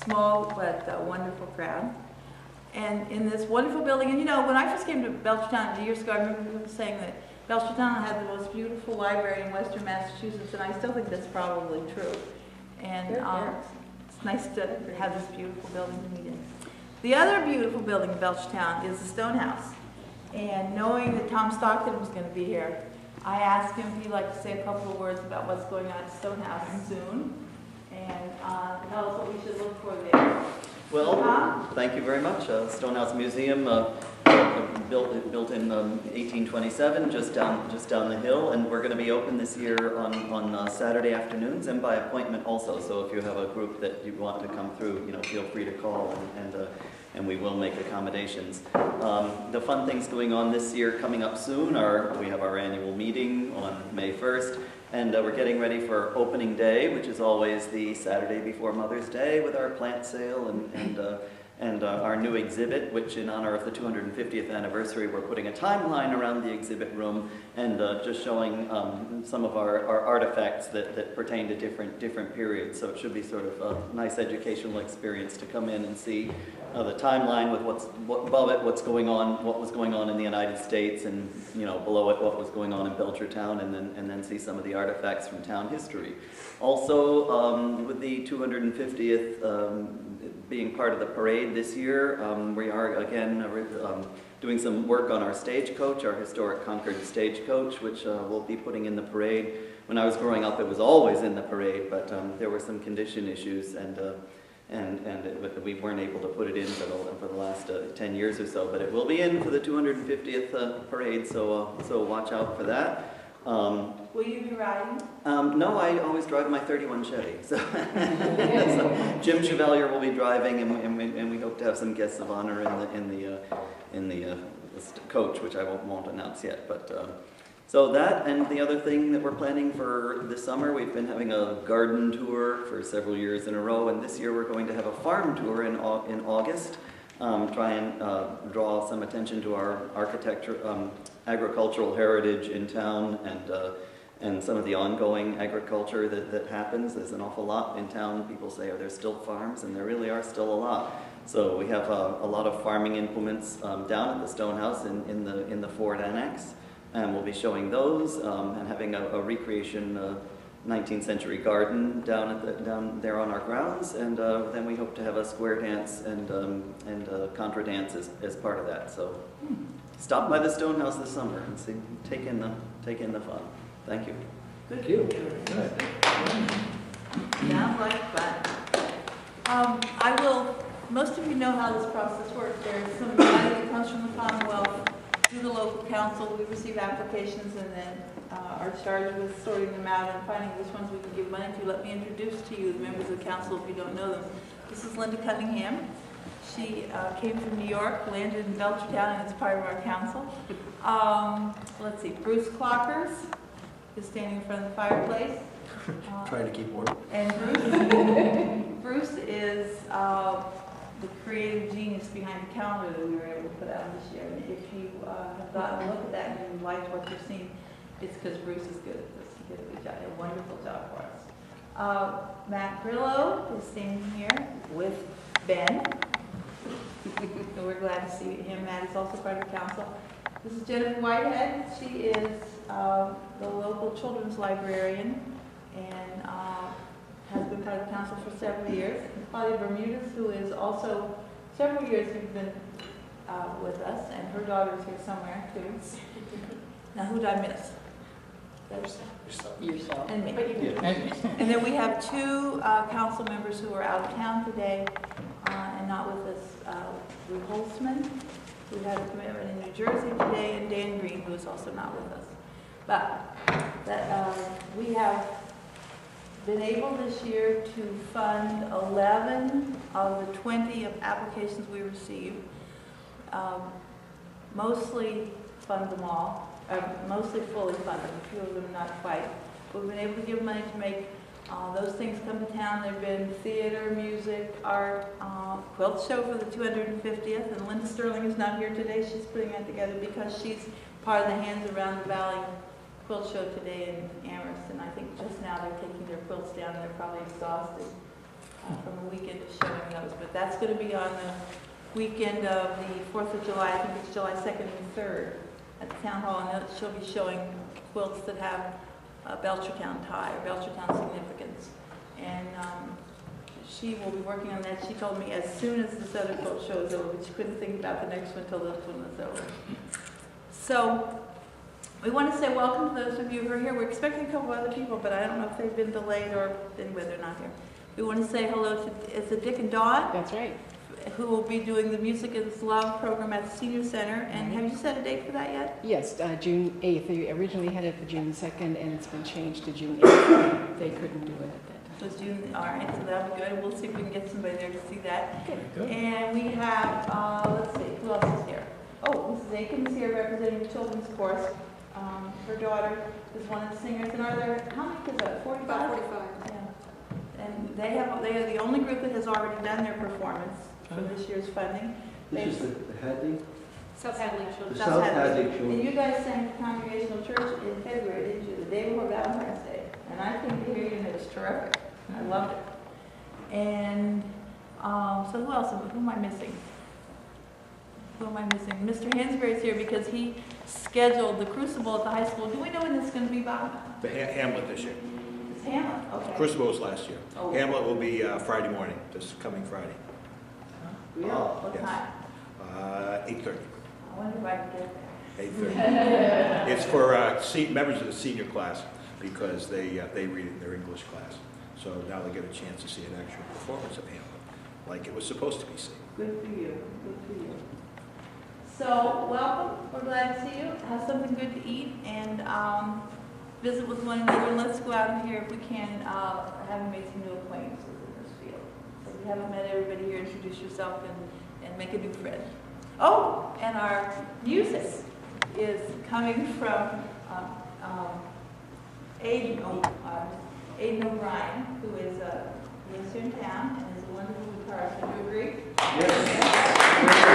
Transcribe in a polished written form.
small but wonderful crowd. And in this wonderful building, and you know, when I first came to Belchertown years ago, I remember people saying that Belchertown had the most beautiful library in Western Massachusetts, and I still think that's probably true. And it's nice to have this beautiful building to meet in. The other beautiful building in Belchertown is the Stone House. And knowing that Tom Stockton was going to be here, I asked him if he'd like to say a couple of words about what's going on at Stone House soon, and tell us what we should look for there. Well, thank you very much. Stonehouse Museum, built in 1827, just down the hill, and we're going to be open this year on Saturday afternoons and by appointment also. So if you have a group that you want to come through, you know, feel free to call, and we will make accommodations. The fun things going on this year coming up soon are we have our annual meeting on May 1st. And we're getting ready for opening day, which is always the Saturday before Mother's Day, with our plant sale and our new exhibit, which in honor of the 250th anniversary, we're putting a timeline around the exhibit room and just showing some of our artifacts that pertain to different periods. So it should be sort of a nice educational experience to come in and see the timeline with above it, what was going on in the United States, and you know, below it, what was going on in Belchertown, and then see some of the artifacts from town history. Also, with the 250th being part of the parade this year, we are again doing some work on our stagecoach, our historic Concord stagecoach, which we'll be putting in the parade. When I was growing up, it was always in the parade, but there were some condition issues, and we weren't able to put it in for the last 10 years or so, but it will be in for the 250th parade, so watch out for that. Will you be riding? No, I always drive my 31 Chevy. So, so Jim Chevalier will be driving, and we hope to have some guests of honor in the coach, which I won't announce yet. But so that, and the other thing that we're planning for this summer, we've been having a garden tour for several years in a row, and this year we're going to have a farm tour in August. Try and draw some attention to our architecture, agricultural heritage in town, and some of the ongoing agriculture that happens. There's an awful lot in town. People say, are there still farms? And there really are still a lot. So we have a lot of farming implements down at the Stone House in the Ford Annex, and we'll be showing those and having a recreation 19th century garden down there on our grounds, and then we hope to have a square dance and contra dance as part of that. So stop by the Stone House this summer and see, take in the fun. Thank you. Thank you. Sounds like fun. Most of you know how this process works. There's some money that comes from the Commonwealth through the local council. We receive applications and then are charged with sorting them out and finding which ones we can give money to. Let me introduce to you the members of the council if you don't know them. This is Linda Cunningham. She came from New York, landed in Belchertown, and is part of our council. Let's see, Bruce Clockers is standing in front of the fireplace. Trying to keep order. And Bruce is the creative genius behind the calendar that we were able to put out this year. And if you have gotten a look at that and you liked what you've seen, it's because Bruce is good at this. He did a good job, a wonderful job for us. Matt Grillo is standing here with Ben. So we're glad to see him. Matt is also part of the council. This is Jennifer Whitehead. She is the local children's librarian and has been part of the council for several years. And Claudia Bermudez, who is also several years who's been with us, and her daughter is here somewhere too. Now, who did I miss? Yourself. And me. Yeah. And then we have two council members who are out of town today and not with us. Lou Holtzman, who had a commitment in New Jersey today, and Dan Green, who is also not with us. But we have been able this year to fund 11 of the 20 of applications we received. Mostly fund them all. Mostly fully funded, a few of them not quite. We've been able to give money to make those things come to town. There have been theater, music, art, quilt show for the 250th, and Linda Sterling is not here today. She's putting that together because she's part of the Hands Around the Valley quilt show today in Amherst, and I think just now they're taking their quilts down. They're probably exhausted from a weekend of showing That's going to be on the weekend of the 4th of July. I think it's July 2nd and 3rd at the town hall, and she'll be showing quilts that have a Belchertown tie or Belchertown significance. And she will be working on that. She told me as soon as this other quilt show is over, but she couldn't think about the next one until this one was over. So we want to say welcome to those of you who are here. We're expecting a couple other people, but I don't know if they've been delayed or anyway, they're not here. We want to say hello to, is it Dick and Dawn? That's right. Who will be doing the Music is Love program at the Senior Center. And have you set a date for that yet? Yes, June 8th. They originally had it for June 2nd, and it's been changed to June 8th. They couldn't do it at that time. So June, all right, so that'll be good. We'll see if we can get somebody there to see that. Good. And we have, let's see, who else is here? Oh, Mrs. Aiken is here representing the children's chorus. Her daughter is one of the singers. And are there, how many kids are there? 45? About 45. Yeah. And they are the only group that has already done their performance for this year's funding. This is the Hadley? South Hadley The Children's. South Hadley And Children. you guys sang at Congregational Church in February, didn't you? The day before Valentine's Day. And I came to hear you and it was terrific. I loved it. And so who else? Who am I missing? Who am I missing? Mr. Hansberry's here because he scheduled the Crucible at the high school. Do we know when this is going to be, Bob? The Hamlet this year. It's Hamlet, okay. Crucible was last year. Oh. Hamlet will be Friday morning, this coming Friday. Really? What Yes. time? 8:30. I wonder if I can get there. 8:30. It's for members of the senior class because they read it in their English class. So now they get a chance to see an actual performance of Hamlet, like it was supposed to be seen. Good for you, good for you. So, welcome, we're glad to see you. Have something good to eat and visit with one another. Let's go out and here if we can, having made some new acquaintances in this field. So if you haven't met everybody here, introduce yourself and make a new friend. Oh, and our music is coming from Aiden O'Brien, who lives here in town and is a wonderful guitarist. Would you agree? Yes.